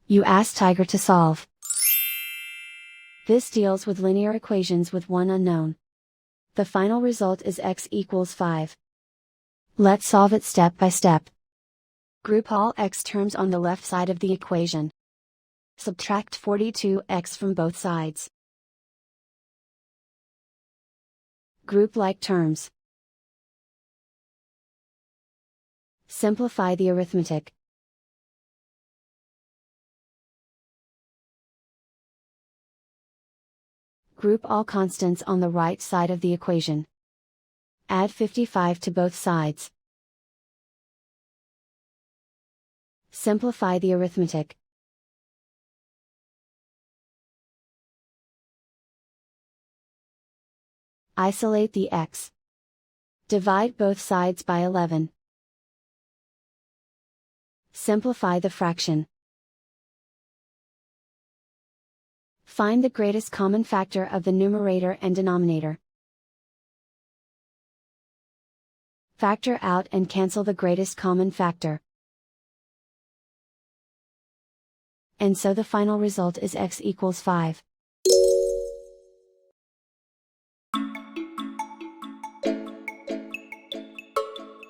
You ask Tiger to solve. This deals with linear equations with one unknown. The final result is x equals 5. Let's solve it step by step. Group all x terms on the left side of the equation. Subtract 42x from both sides. Group like terms. Simplify the arithmetic. Group all constants on the right side of the equation. Add 55 to both sides. Simplify the arithmetic. Isolate the x. Divide both sides by 11. Simplify the fraction. Find the greatest common factor of the numerator and denominator. Factor out and cancel the greatest common factor. And so the final result is x equals 5.